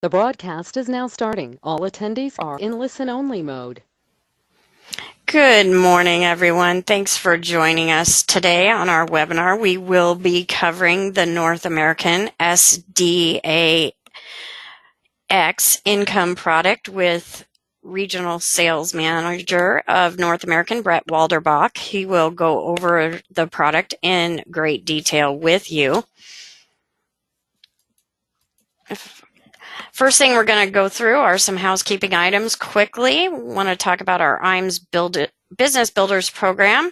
The broadcast is now starting. All attendees are in listen-only mode. Good morning, everyone. Thanks for joining us today on our webinar. We will be covering the North American SDAX income product with Regional Sales Manager of North American, Brett Walderbach. He will go over the product in great detail with you. First thing we're going to go through are some housekeeping items quickly. We want to talk about our IAMS Business Builders program.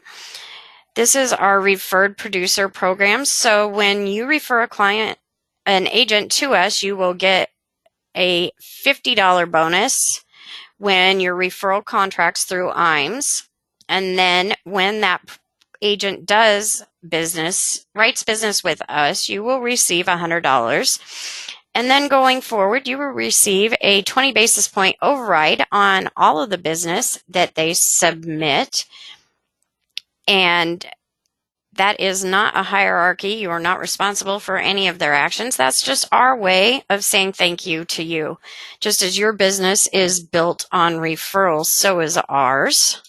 This is our referred producer program. So when you refer an agent to us, you will get a $50 bonus when your referral contracts through IAMS. And then when that agent writes business with us, you will receive $100. And then going forward, you will receive a 20 basis point override on all of the business that they submit. And that is not a hierarchy. You are not responsible for any of their actions. That's just our way of saying thank you to you. Just as your business is built on referrals, so is ours.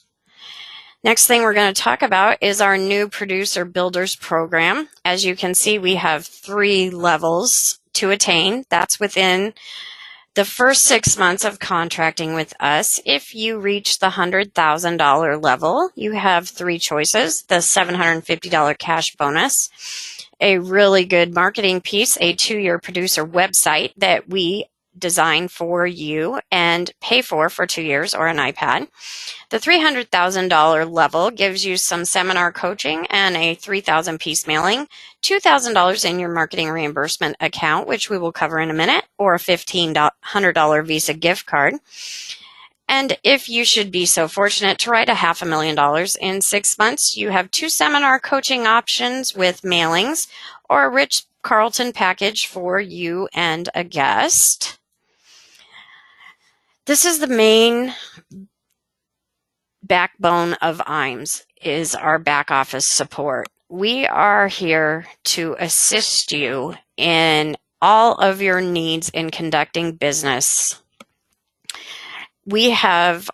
Next thing we're going to talk about is our new Producer Builders program. As you can see, we have 3 levels to attain. That's within the first 6 months of contracting with us. If you reach the $100,000 level, you have 3 choices: the $750 cash bonus, a really good marketing piece, a 2-year producer website that we design for you and pay for 2 years, or an iPad. The $300,000 level gives you some seminar coaching and a 3,000 piece mailing, $2,000 in your marketing reimbursement account, which we will cover in a minute, or a $1,500 Visa gift card. And if you should be so fortunate to write $500,000 in 6 months, you have 2 seminar coaching options with mailings, or a Rich Carlton package for you and a guest. This is the main backbone of IAMS, is our back office support. We are here to assist you in all of your needs in conducting business. We have,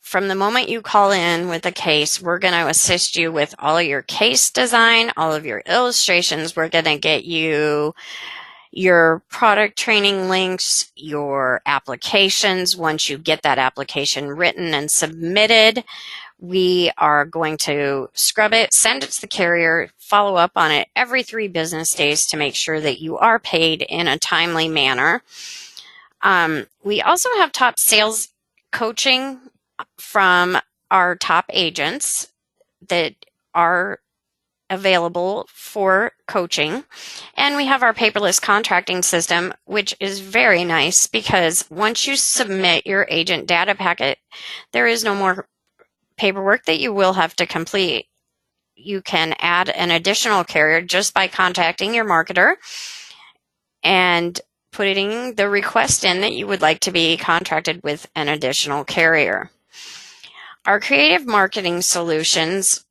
from the moment you call in with a case, we're going to assist you with all of your case design, all of your illustrations. We're going to get you your product training links, your applications. Once you get that application written and submitted, we are going to scrub it, send it to the carrier, follow up on it every 3 business days to make sure that you are paid in a timely manner. We also have top sales coaching from our top agents that are available for coaching. And we have our paperless contracting system, which is very nice because once you submit your agent data packet, there is no more paperwork that you will have to complete. You can add an additional carrier just by contacting your marketer and putting the request in that you would like to be contracted with an additional carrier. Our creative marketing solutions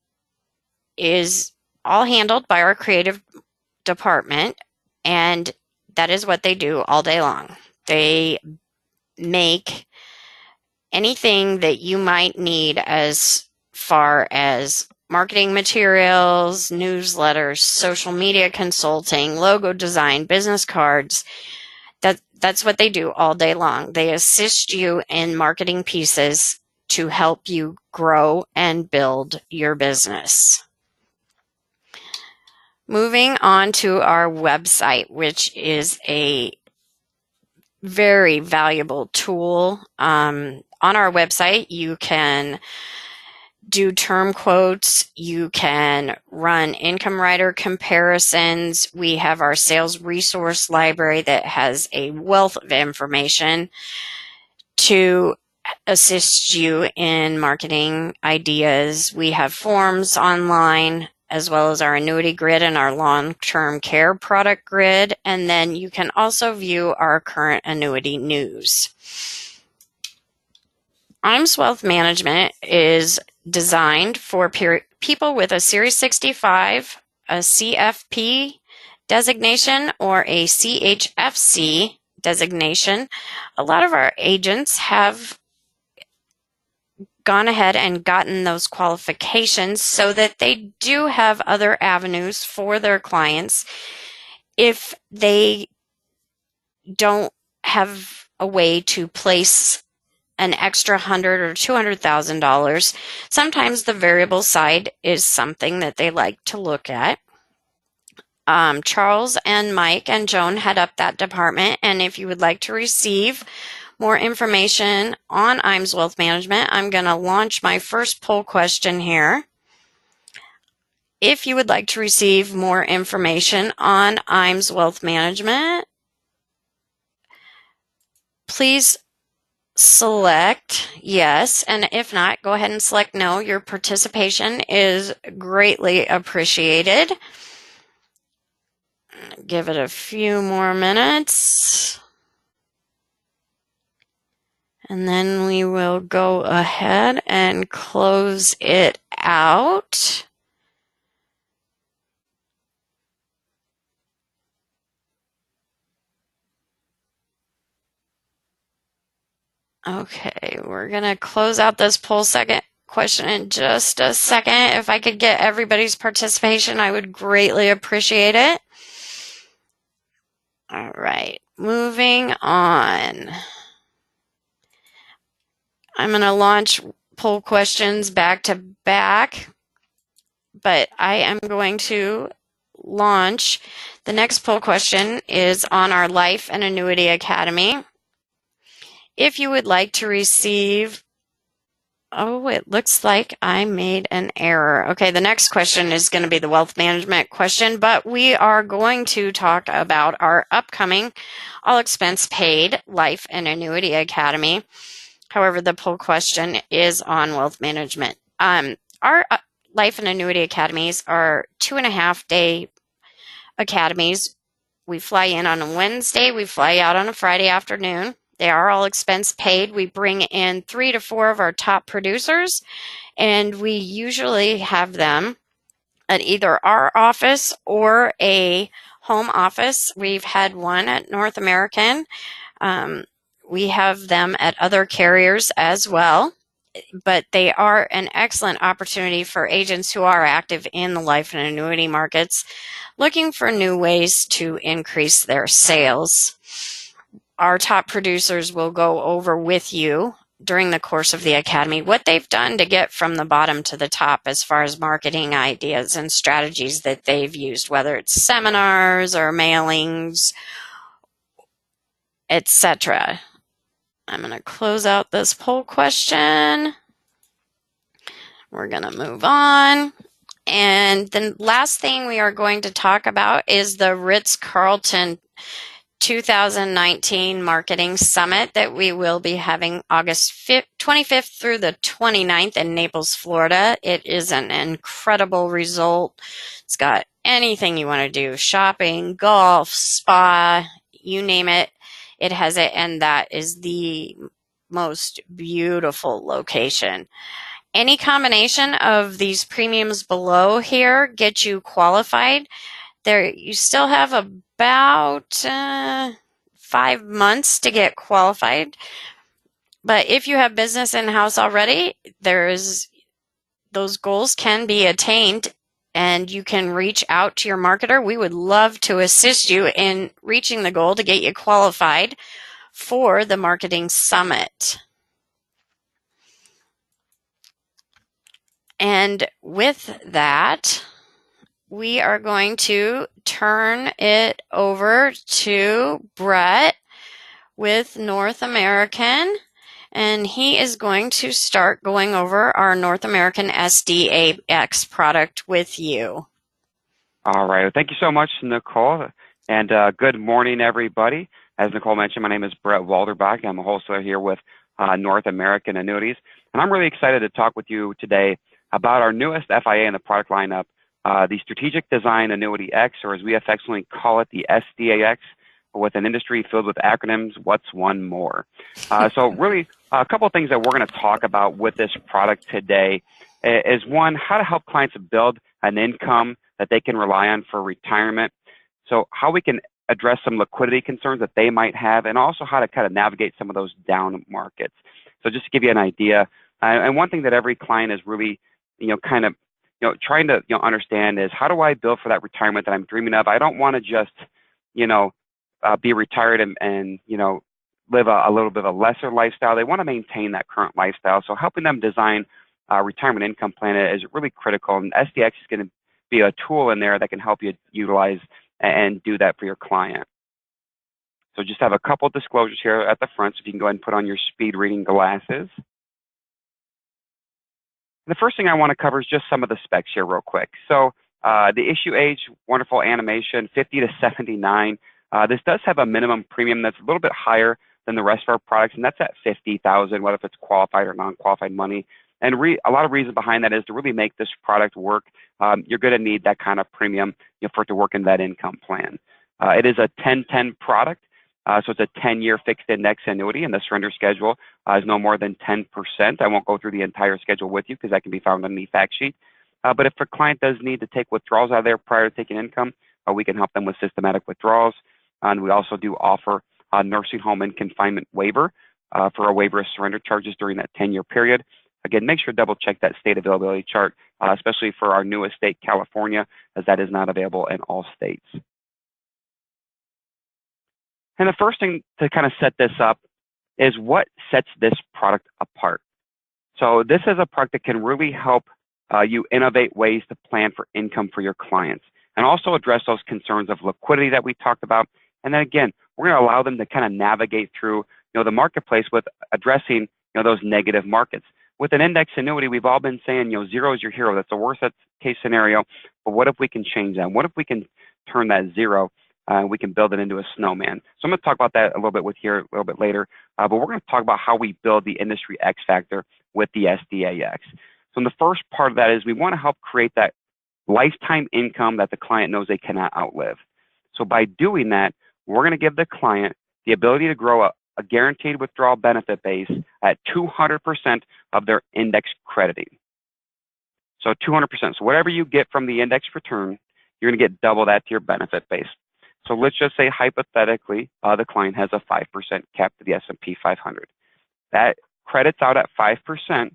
is all handled by our creative department, and that is what they do all day long. They make anything that you might need as far as marketing materials, newsletters, social media consulting, logo design, business cards. That's what they do all day long. They assist you in marketing pieces to help you grow and build your business. Moving on to our website, which is a very valuable tool. On our website, you can do term quotes. You can run income rider comparisons. We have our sales resource library that has a wealth of information to assist you in marketing ideas. We have forms online, as well as our annuity grid and our long-term care product grid. And then you can also view our current annuity news. IAMS Wealth Management is designed for people with a Series 65, a CFP designation, or a CHFC designation. A lot of our agents have gone ahead and gotten those qualifications so that they do have other avenues for their clients if they don't have a way to place an extra $100,000 or $200,000. Sometimes the variable side is something that they like to look at. Charles and Mike and Joan head up that department, and if you would like to receive more information on IAMS Wealth Management, I'm going to launch my first poll question here. If you would like to receive more information on IAMS Wealth Management, please select yes, and if not, go ahead and select no. Your participation is greatly appreciated. Give it a few more minutes. And then we will go ahead and close it out. Okay, we're going to close out this poll question in just a second. If I could get everybody's participation, I would greatly appreciate it. All right, moving on. I'm going to launch poll questions back to back, but I am going to launch. The next poll question is on our Life and Annuity Academy. If you would like to receive, oh, it looks like I made an error. Okay, the next question is going to be the wealth management question, but we are going to talk about our upcoming all expense paid Life and Annuity Academy. However, the poll question is on wealth management. Our Life and Annuity Academies are 2.5-day academies. We fly in on a Wednesday, we fly out on a Friday afternoon. They are all expense paid. We bring in 3 to 4 of our top producers, and we usually have them at either our office or a home office. We've had one at North American. We have them at other carriers as well, but they are an excellent opportunity for agents who are active in the life and annuity markets, looking for new ways to increase their sales. Our top producers will go over with you during the course of the academy what they've done to get from the bottom to the top as far as marketing ideas and strategies that they've used, whether it's seminars or mailings, etc. I'm going to close out this poll question. We're going to move on. And the last thing we are going to talk about is the Ritz-Carlton 2019 Marketing Summit that we will be having August 25th through the 29th in Naples, Florida. It is an incredible result. It's got anything you want to do, shopping, golf, spa, you name it, it has it, and that is the most beautiful location. Any combination of these premiums below here get you qualified. There, you still have about 5 months to get qualified. But if you have business in-house already, those goals can be attained, and you can reach out to your marketer. We would love to assist you in reaching the goal to get you qualified for the Marketing Summit. And with that, we are going to turn it over to Brett with North American, and he is going to start going over our North American SDAX product with you. All right. Well, thank you so much, Nicole, and good morning, everybody. As Nicole mentioned, my name is Brett Walderbach. I'm a wholesaler here with North American Annuities, and I'm really excited to talk with you today about our newest FIA in the product lineup, the Strategic Design Annuity X, or as we affectionately call it, the SDAX, with an industry filled with acronyms, what's one more? So really, a couple of things that we're going to talk about with this product today is, one, how to help clients build an income that they can rely on for retirement. So how we can address some liquidity concerns that they might have, and also how to kind of navigate some of those down markets. So just to give you an idea, and one thing that every client is really, kind of, trying to, understand is, how do I build for that retirement that I'm dreaming of? I don't want to just, be retired and live a little bit of a lesser lifestyle. They want to maintain that current lifestyle. So helping them design a retirement income plan is really critical. And SDX is going to be a tool in there that can help you utilize and do that for your client. So just have a couple disclosures here at the front, so if you can go ahead and put on your speed reading glasses. The first thing I want to cover is just some of the specs here real quick. So the issue age, wonderful animation, 50 to 79. This does have a minimum premium that's a little bit higher than the rest of our products, and that's at $50,000, whether if it's qualified or non-qualified money. And a lot of reason behind that is to really make this product work. You're going to need that kind of premium for it to work in that income plan. It is a 10-10 product, so it's a 10-year fixed index annuity, and the surrender schedule is no more than 10%. I won't go through the entire schedule with you because that can be found on the fact sheet. But if a client does need to take withdrawals out of there prior to taking income, we can help them with systematic withdrawals. And we also do offer a nursing home and confinement waiver for a waiver of surrender charges during that 10-year period. Again, make sure to double check that state availability chart, especially for our newest state, California, as that is not available in all states. And the first thing to kind of set this up is what sets this product apart. So this is a product that can really help you innovate ways to plan for income for your clients, and also address those concerns of liquidity that we talked about. And then again, we're going to allow them to kind of navigate through the marketplace with addressing those negative markets. With an index annuity, we've all been saying, zero is your hero. That's the worst case scenario. But what if we can change that? What if we can turn that zero and we can build it into a snowman? So I'm going to talk about that a little bit with here a little bit later. But we're going to talk about how we build the industry X factor with the SDAX. So the first part of that is we want to help create that lifetime income that the client knows they cannot outlive. So by doing that, we're going to give the client the ability to grow a guaranteed withdrawal benefit base at 200% of their index crediting. So 200%. So whatever you get from the index return, you're going to get double that to your benefit base. So let's just say hypothetically, the client has a 5% cap to the S&P 500. That credits out at 5%.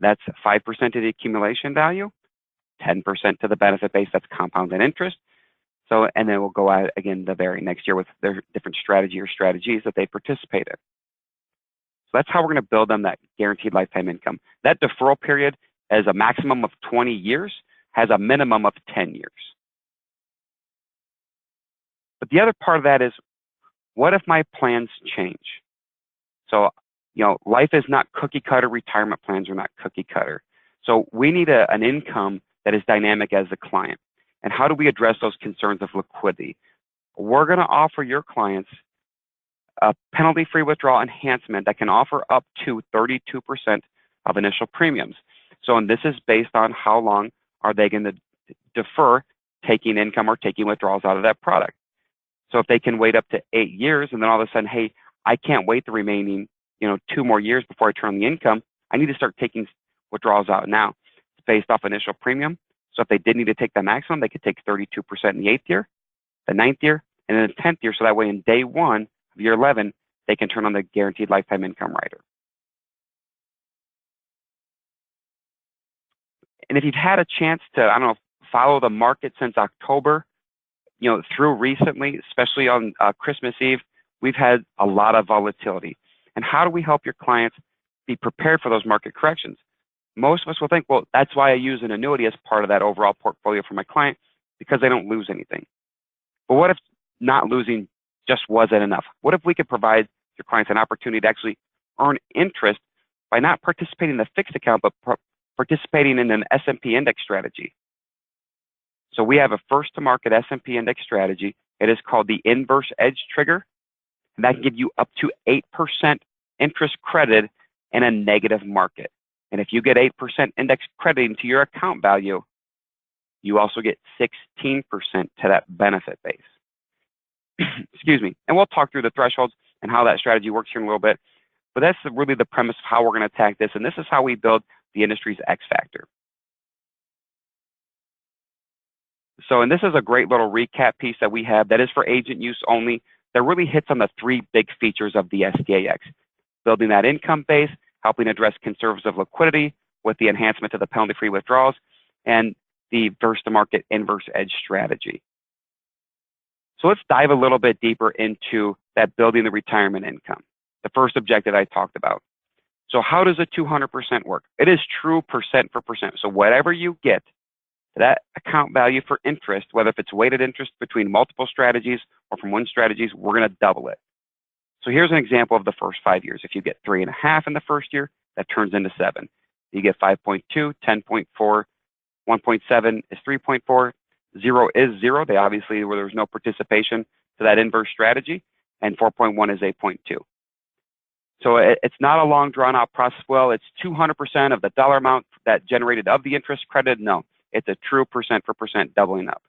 That's 5% to the accumulation value, 10% to the benefit base, that's compounded interest. So, and then we'll go out again the very next year with their different strategy or strategies that they participate in. So that's how we're going to build them that guaranteed lifetime income. That deferral period is a maximum of 20 years, has a minimum of 10 years. But the other part of that is, what if my plans change? So, life is not cookie cutter. Retirement plans are not cookie cutter. So we need an income that is dynamic as a client. And how do we address those concerns of liquidity? We're going to offer your clients a penalty-free withdrawal enhancement that can offer up to 32% of initial premiums. So, and this is based on how long are they going to defer taking income or taking withdrawals out of that product. So if they can wait up to 8 years and then all of a sudden, hey, I can't wait the remaining 2 more years before I turn on the income, I need to start taking withdrawals out now. It's based off initial premium. So if they did need to take the maximum, they could take 32% in the 8th year, the 9th year, and then the 10th year. So that way in day 1 of year 11, they can turn on the guaranteed lifetime income rider. And if you've had a chance to, follow the market since October, through recently, especially on Christmas Eve, we've had a lot of volatility. And how do we help your clients be prepared for those market corrections? Most of us will think, well, that's why I use an annuity as part of that overall portfolio for my client, because they don't lose anything. But what if not losing just wasn't enough? What if we could provide your clients an opportunity to actually earn interest by not participating in the fixed account, but participating in an S&P index strategy? So we have a first-to-market S&P index strategy. It is called the Inverse Edge Trigger, and that can give you up to 8% interest credit in a negative market. And if you get 8% index crediting to your account value, you also get 16% to that benefit base. Excuse me. And we'll talk through the thresholds and how that strategy works here in a little bit. But that's really the premise of how we're going to attack this. And this is how we build the industry's X factor. So, and this is a great little recap piece that we have that is for agent use only, that really hits on the three big features of the SDAX. Building that income base, helping address conserves of liquidity with the enhancement to the penalty-free withdrawals, and the verse-to-market inverse edge strategy. So let's dive a little bit deeper into that building the retirement income, the first objective I talked about. So how does a 200% work? It is true percent for percent. So whatever you get, that account value for interest, whether if it's weighted interest between multiple strategies or from one strategies, we're going to double it. So here's an example of the first 5 years. If you get 3.5 in the first year, that turns into 7. You get 5.2, 10.4, 1.7 is 3.4, 0 is 0. They obviously, where there's no participation to that inverse strategy, and 4.1 is 8.2. So it's not a long drawn out process. Well, it's 200% of the dollar amount that generated of the interest credit. No, it's a true percent for percent doubling up.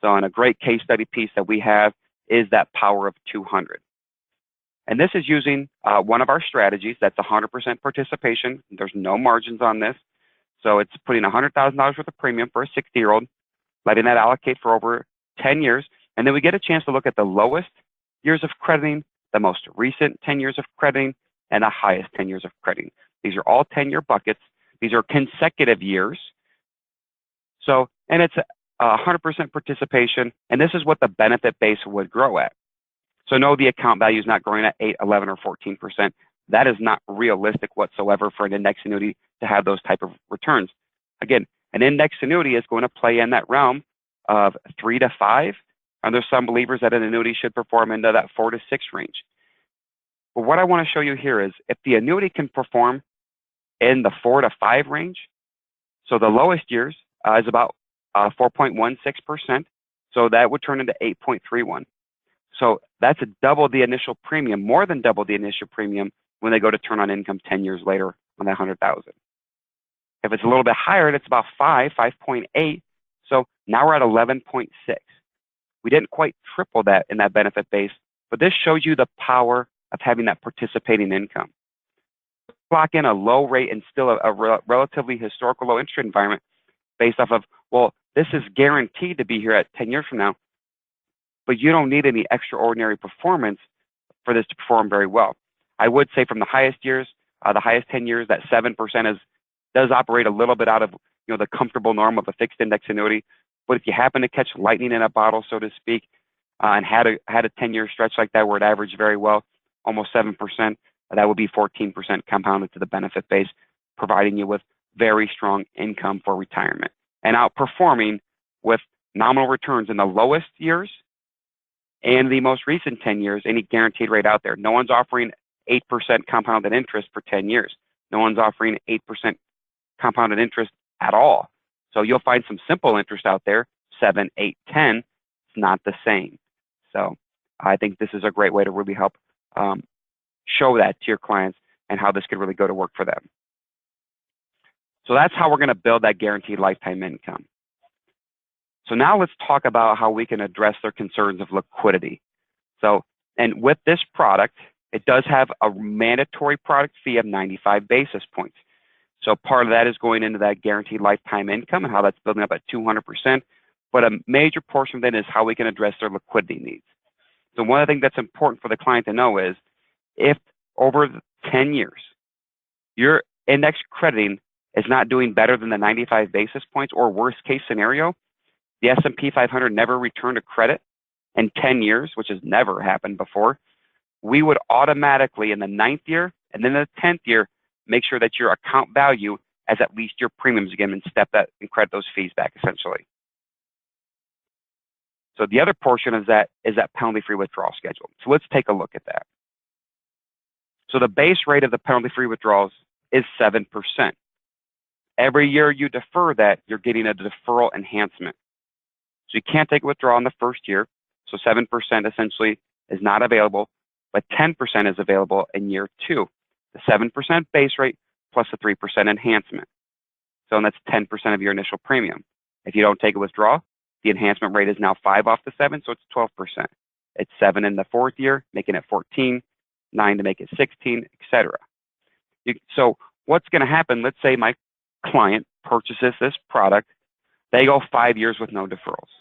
So, and a great case study piece that we have is that power of 200. And this is using one of our strategies that's 100% participation. There's no margins on this. So it's putting $100,000 worth of premium for a 60-year-old, letting that allocate for over 10 years. And then we get a chance to look at the lowest years of crediting, the most recent 10 years of crediting, and the highest 10 years of crediting. These are all 10-year buckets. These are consecutive years. So, and it's 100% participation, and this is what the benefit base would grow at. So no, the account value is not growing at 8, 11, or 14%. That is not realistic whatsoever for an index annuity to have those type of returns. Again, an index annuity is going to play in that realm of 3 to 5, and there's some believers that an annuity should perform into that 4 to 6 range. But what I want to show you here is if the annuity can perform in the 4 to 5 range, so the lowest years is about 4.16%, so that would turn into 8.31. So that's double the initial premium, more than double the initial premium when they go to turn on income 10 years later on that 100,000. If it's a little bit higher, it's about 5.8. So now we're at 11.6. We didn't quite triple that in that benefit base, but this shows you the power of having that participating income. Lock in a low rate and still a relatively historical low interest rate environment based off of, well, this is guaranteed to be here at 10 years from now, but you don't need any extraordinary performance for this to perform very well. I would say from the highest years, the highest 10 years, that 7% does operate a little bit out of the comfortable norm of a fixed index annuity. But if you happen to catch lightning in a bottle, so to speak, and had a 10-year stretch like that where it averaged very well, almost 7%, that would be 14% compounded to the benefit base, providing you with very strong income for retirement and outperforming with nominal returns in the lowest years and the most recent 10 years, any guaranteed rate out there. No one's offering 8% compounded interest for 10 years. No one's offering 8% compounded interest at all. So you'll find some simple interest out there, 7, 8, 10. It's not the same. So I think this is a great way to really help show that to your clients and how this could really go to work for them. So that's how we're going to build that guaranteed lifetime income. So now let's talk about how we can address their concerns of liquidity. So, and with this product, it does have a mandatory product fee of 95 basis points. So part of that is going into that guaranteed lifetime income and how that's building up at 200%. But a major portion of it is how we can address their liquidity needs. So one of the things that's important for the client to know is if over 10 years, your index crediting is not doing better than the 95 basis points, or worst case scenario, the S&P 500 never returned a credit in 10 years, which has never happened before, we would automatically in the 9th year and then the 10th year make sure that your account value as at least your premiums again and step that and credit those fees back essentially. So the other portion of that is that penalty-free withdrawal schedule. So let's take a look at that. So the base rate of the penalty-free withdrawals is 7%. Every year you defer that, you're getting a deferral enhancement. So you can't take a withdrawal in the first year. So 7% essentially is not available, but 10% is available in year 2. The 7% base rate plus the 3% enhancement. So that's 10% of your initial premium. If you don't take a withdrawal, the enhancement rate is now 5 off the 7, so it's 12%. It's 7 in the 4th year, making it 14, 9 to make it 16, etc. So what's going to happen? Let's say my client purchases this product They go 5 years with no deferrals.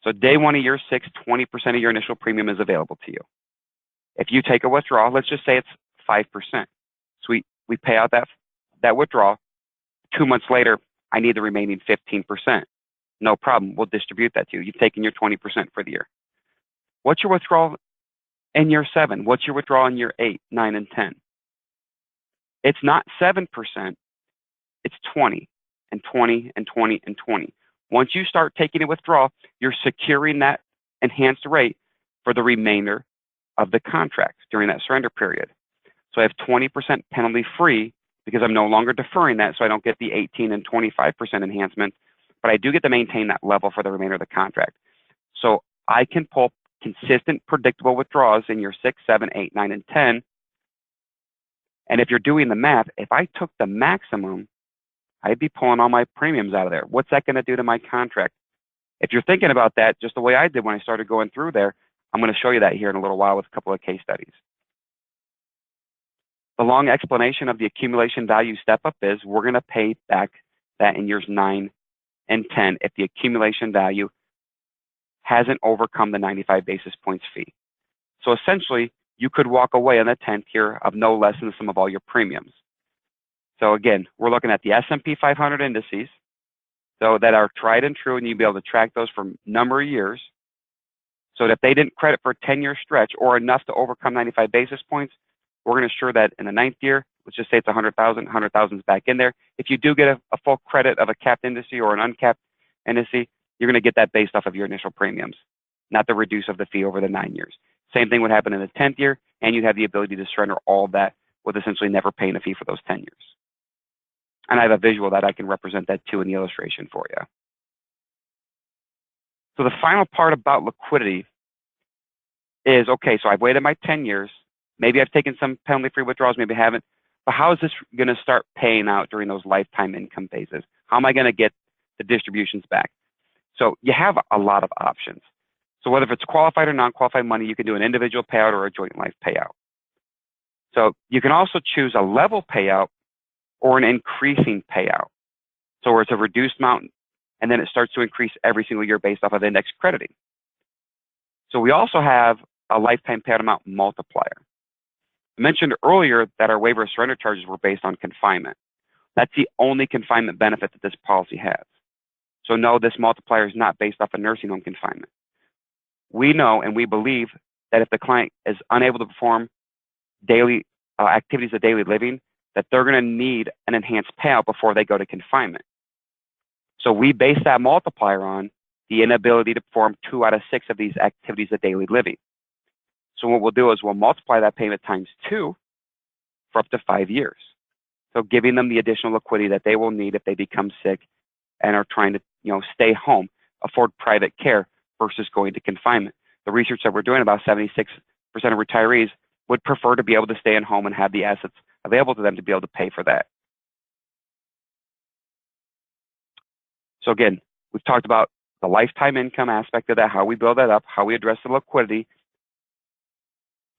So day one of year 6, 20% of your initial premium is available to you. If you take a withdrawal, let's just say it's 5%. So we pay out that withdrawal. 2 months later, I need the remaining 15%. No problem. We'll distribute that to you. You've taken your 20% for the year. What's your withdrawal in year 7? What's your withdrawal in year 8, 9, and 10? It's not 7%. It's 20 and 20 and 20 and 20. Once you start taking a withdrawal, you're securing that enhanced rate for the remainder of the contract during that surrender period. So I have 20% penalty free because I'm no longer deferring that, so I don't get the 18 and 25% enhancement, but I do get to maintain that level for the remainder of the contract. So I can pull consistent, predictable withdrawals in year 6, 7, 8, 9, and 10. And if you're doing the math, if I took the maximum, I'd be pulling all my premiums out of there. What's that going to do to my contract? If you're thinking about that just the way I did when I started going through there, I'm going to show you that here in a little while with a couple of case studies. The long explanation of the accumulation value step-up is we're going to pay back that in years 9 and 10 if the accumulation value hasn't overcome the 95 basis points fee. So essentially, you could walk away on the 10th year of no less than the sum of all your premiums. So again, we're looking at the S&P 500 indices, so that are tried and true, and you'll be able to track those for a number of years. So that if they didn't credit for a 10-year stretch or enough to overcome 95 basis points, we're going to assure that in the 9th year, let's just say it's 100,000, 100,000 is back in there. If you do get a full credit of a capped indice or an uncapped indice, you're going to get that based off of your initial premiums, not the reduce of the fee over the 9 years. Same thing would happen in the 10th year, and you'd have the ability to surrender all of that with essentially never paying a fee for those 10 years. And I have a visual that I can represent that too in the illustration for you. So the final part about liquidity is, okay, so I've waited my 10 years. Maybe I've taken some penalty-free withdrawals, maybe I haven't. But how is this going to start paying out during those lifetime income phases? How am I going to get the distributions back? So you have a lot of options. So whether it's qualified or non-qualified money, you can do an individual payout or a joint life payout. So you can also choose a level payout or an increasing payout. So where it's a reduced amount, and then it starts to increase every single year based off of index crediting. So we also have a lifetime payout amount multiplier. I mentioned earlier that our waiver of surrender charges were based on confinement. That's the only confinement benefit that this policy has. So no, this multiplier is not based off of nursing home confinement. We know and we believe that if the client is unable to perform daily activities of daily living, that they're going to need an enhanced payout before they go to confinement. So we base that multiplier on the inability to perform 2 out of 6 of these activities of daily living. So what we'll do is we'll multiply that payment times 2 for up to 5 years. So giving them the additional liquidity that they will need if they become sick and are trying to, stay home, afford private care versus going to confinement. The research that we're doing, about 76% of retirees would prefer to be able to stay at home and have the assets available to them to be able to pay for that. So again, we've talked about the lifetime income aspect of that, how we build that up, how we address the liquidity.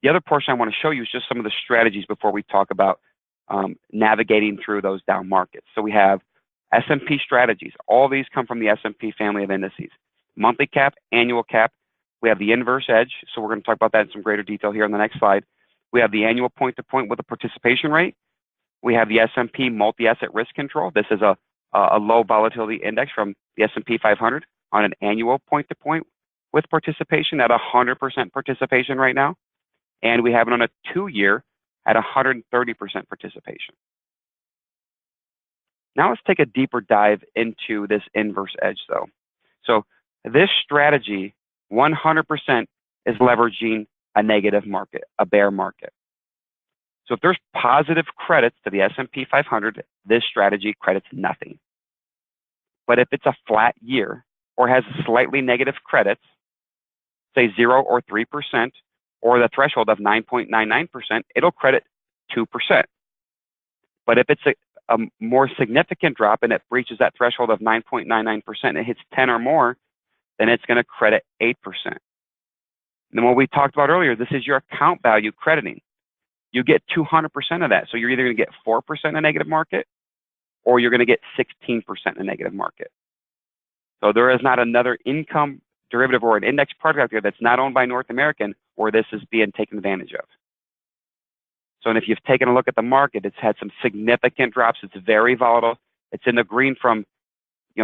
The other portion I want to show you is just some of the strategies before we talk about navigating through those down markets. So we have S&P strategies. All these come from the S&P family of indices. Monthly cap, annual cap. We have the inverse edge. So we're going to talk about that in some greater detail here on the next slide. We have the annual point-to-point with a participation rate. We have the S&P multi-asset risk control. This is a low volatility index from the S&P 500 on an annual point-to-point with participation at 100% participation right now. And we have it on a 2-year at 130% participation. Now let's take a deeper dive into this inverse edge though. So this strategy 100% is leveraging a negative market, a bear market. So if there's positive credits to the S&P 500, this strategy credits nothing. But if it's a flat year or has slightly negative credits, say 0 or 3%, or the threshold of 9.99%, it'll credit 2%. But if it's a more significant drop and it breaches that threshold of 9.99% and it hits 10 or more, then it's going to credit 8%. And then what we talked about earlier, this is your account value crediting. You get 200% of that. So you're either going to get 4% in a negative market or you're going to get 16% in a negative market. So there is not another income derivative or an index product out there that's not owned by North American where this is being taken advantage of. So, and if you've taken a look at the market, it's had some significant drops. It's very volatile. It's in the green from,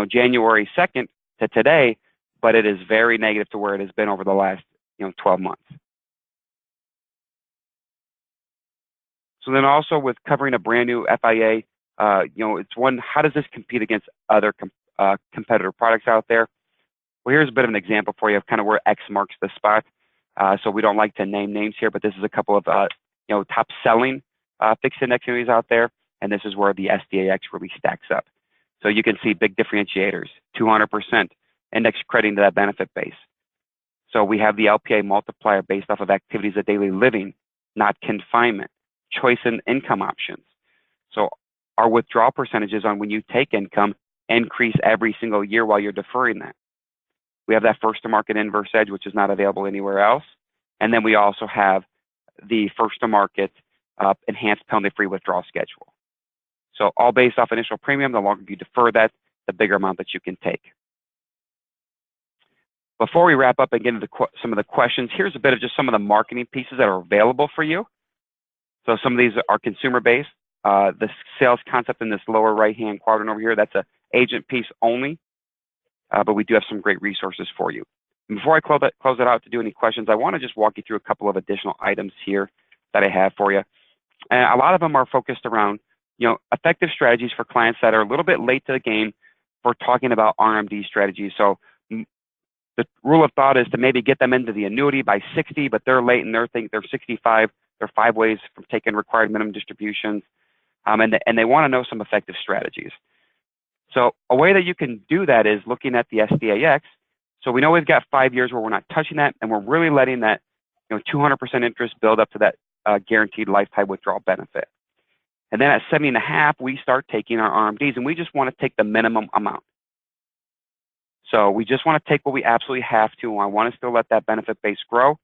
January 2nd to today, but it is very negative to where it has been over the last, 12 months. So then also with covering a brand new FIA, it's one, how does this compete against other competitor products out there? Well, here's a bit of an example for you of kind of where X marks the spot. So we don't like to name names here, but this is a couple of, top selling fixed index annuities out there. And this is where the SDAX really stacks up. So you can see big differentiators, 200% index crediting to that benefit base. So we have the LPA multiplier based off of activities of daily living, not confinement, choice in income options. So our withdrawal percentages on when you take income increase every single year while you're deferring that. We have that first to market inverse edge, which is not available anywhere else. And then we also have the first to market enhanced penalty-free withdrawal schedule. So all based off initial premium, the longer you defer that, the bigger amount that you can take. Before we wrap up and get into some of the questions, here's a bit of just some of the marketing pieces that are available for you. So some of these are consumer-based. The sales concept in this lower right-hand quadrant over here, that's an agent piece only, but we do have some great resources for you. And before I close it out to do any questions, I want to just walk you through a couple of additional items here that I have for you. And a lot of them are focused around, effective strategies for clients that are a little bit late to the game for talking about RMD strategies. So the rule of thought is to maybe get them into the annuity by 60, but they're late and they're 65. There are 5 ways from taking required minimum distributions, and they want to know some effective strategies. So a way that you can do that is looking at the SDAX. So we know we've got 5 years where we're not touching that, and we're really letting that 200% interest build up to that guaranteed lifetime withdrawal benefit. And then at 70.5, we start taking our RMDs, and we just want to take the minimum amount. So we just want to take what we absolutely have to, and I want to still let that benefit base grow.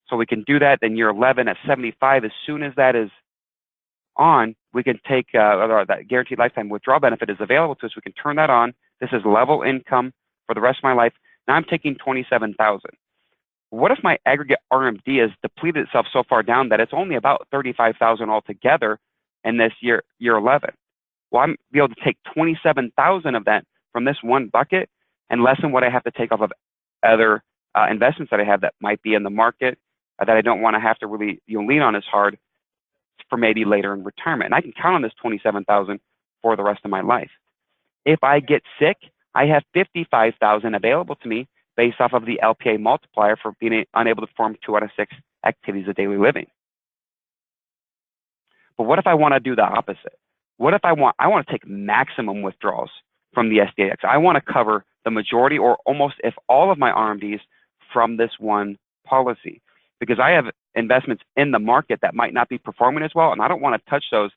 So we can do that. Then year 11 at 75, as soon as that is on, we can take that guaranteed lifetime withdrawal benefit is available to us. We can turn that on. This is level income for the rest of my life. Now I'm taking 27,000. What if my aggregate RMD has depleted itself so far down that it's only about 35,000 altogether in this year 11? Well, I'm be able to take 27,000 of that from this one bucket and lessen what I have to take off of other investments that I have that might be in the market that I don't want to have to really lean on as hard for maybe later in retirement. And I can count on this 27,000 for the rest of my life. If I get sick, I have 55,000 available to me based off of the LPA multiplier for being unable to perform 2 out of 6 activities of daily living. But what if I want to do the opposite? What if I want to take maximum withdrawals from the SDAX? I want to cover the majority or almost if all of my RMDs from this one policy, because I have investments in the market that might not be performing as well, and I don't want to touch those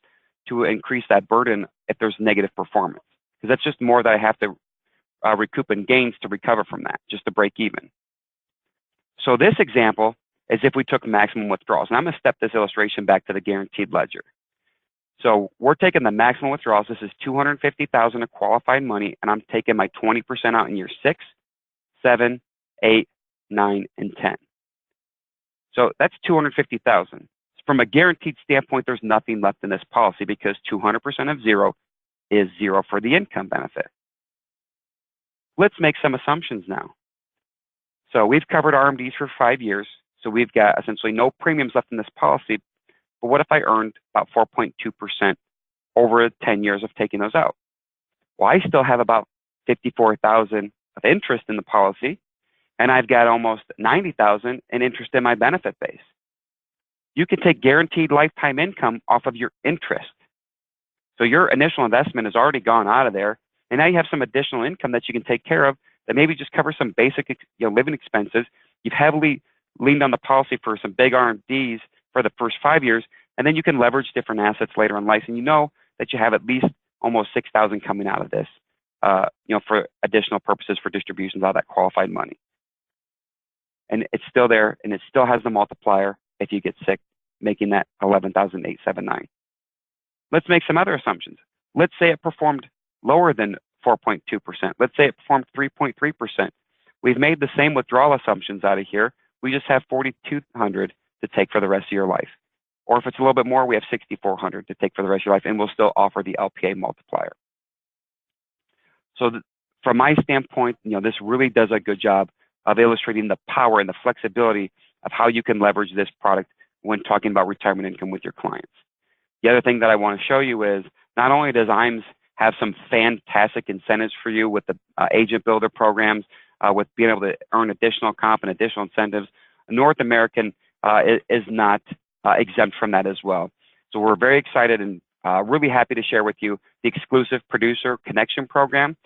to increase that burden if there's negative performance, because that's just more that I have to recoup in gains to recover from that, just to break even. So this example is if we took maximum withdrawals, and I'm going to step this illustration back to the guaranteed ledger. So we're taking the maximum withdrawals. This is $250,000 of qualified money, and I'm taking my 20% out in year 6, 7, 8, 9, and 10. So that's $250,000. From a guaranteed standpoint, there's nothing left in this policy because 200% of 0 is 0 for the income benefit. Let's make some assumptions now. So we've covered RMDs for 5 years, so we've got essentially no premiums left in this policy. But what if I earned about 4.2% over 10 years of taking those out? Well, I still have about 54,000 of interest in the policy, and I've got almost 90,000 in interest in my benefit base. You can take guaranteed lifetime income off of your interest. So your initial investment has already gone out of there, and now you have some additional income that you can take care of that maybe just covers some basic living expenses. You've heavily leaned on the policy for some big RMDs for the first 5 years, and then you can leverage different assets later in life, and you know that you have at least almost 6,000 coming out of this, for additional purposes for distributions out of that qualified money. And it's still there, and it still has the multiplier if you get sick, making that 11,879. Let's make some other assumptions. Let's say it performed lower than 4.2%. Let's say it performed 3.3%. We've made the same withdrawal assumptions out of here. We just have 4,200 to take for the rest of your life. Or if it's a little bit more, we have 6,400 to take for the rest of your life, and we'll still offer the LPA multiplier. So from my standpoint, this really does a good job of illustrating the power and the flexibility of how you can leverage this product when talking about retirement income with your clients. The other thing that I want to show you is not only does IAMS have some fantastic incentives for you with the agent builder programs, with being able to earn additional comp and additional incentives, North American is not exempt from that as well. So we're very excited and really happy to share with you the exclusive producer connection program.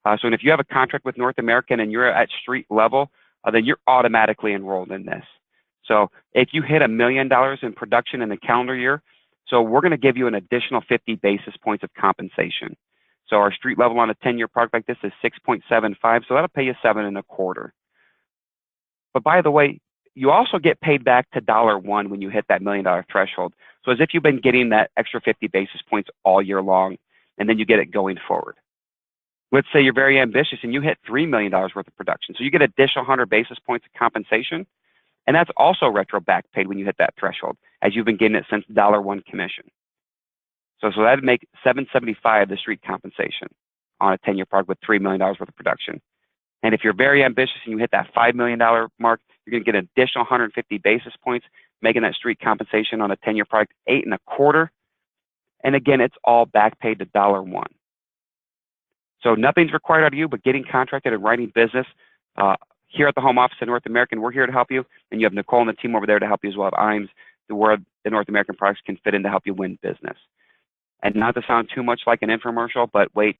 So if you have a contract with North American and you're at street level, then you're automatically enrolled in this. So if you hit $1 million in production in the calendar year, so we're going to give you an additional 50 basis points of compensation. So our street level on a 10-year product like this is 6.75, so that'll pay you 7.25. But by the way, you also get paid back to $1 when you hit that $1 million threshold. So as if you've been getting that extra 50 basis points all year long, and then you get it going forward. Let's say you're very ambitious and you hit $3 million worth of production. So you get additional 100 basis points of compensation, and that's also retro back paid when you hit that threshold, as you've been getting it since $1 commission. So that'd make $775 the street compensation on a 10-year product with $3 million worth of production. And if you're very ambitious and you hit that $5 million mark, you're going to get an additional 150 basis points, making that street compensation on a 10-year product 8.25. And again, it's all back paid to $1. So nothing's required out of you but getting contracted and writing business. Here at the home office in North American, we're here to help you, and you have Nicole and the team over there to help you as well at IAMS, where the North American products can fit in to help you win business. And not to sound too much like an infomercial, but wait,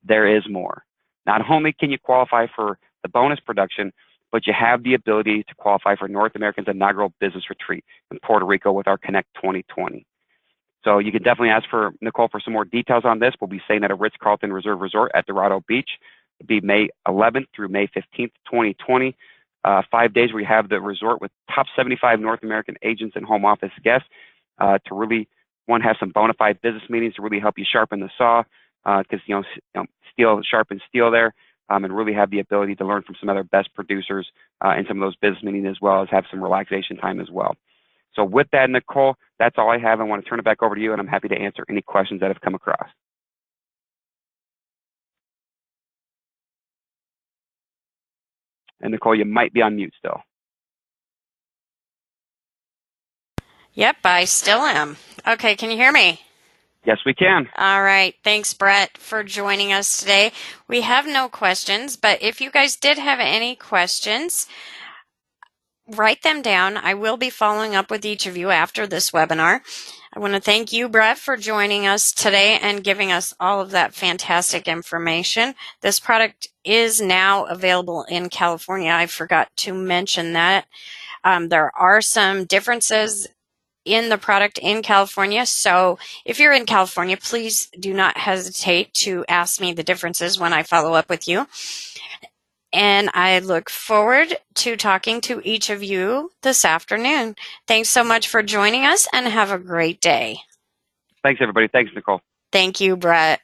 there is more. Not only can you qualify for the bonus production, but you have the ability to qualify for North American's inaugural business retreat in Puerto Rico with our Connect 2020. So you can definitely ask for Nicole for some more details on this. We'll be staying at a Ritz-Carlton Reserve Resort at Dorado Beach. It'll be May 11th through May 15th, 2020. 5 days we have the resort with top 75 North American agents and home office guests to really, have some bona fide business meetings to really help you sharpen the saw, because steel sharpens steel there, and really have the ability to learn from some other best producers in some of those business meetings, as well as have some relaxation time as well. So with that, Nicole, that's all I have. I want to turn it back over to you, and I'm happy to answer any questions that have come across. And Nicole, you might be on mute still. Yep, I still am. Okay, can you hear me? Yes, we can. All right. Thanks, Brett, for joining us today. We have no questions, but if you guys did have any questions, write them down. I will be following up with each of you after this webinar. I want to thank you, Brett, for joining us today and giving us all of that fantastic information. This product is now available in California. I forgot to mention that. There are some differences in the product in California. So if you're in California, please do not hesitate to ask me the differences when I follow up with you. And I look forward to talking to each of you this afternoon. Thanks so much for joining us, and have a great day. Thanks, everybody. Thanks, Nicole. Thank you, Brett.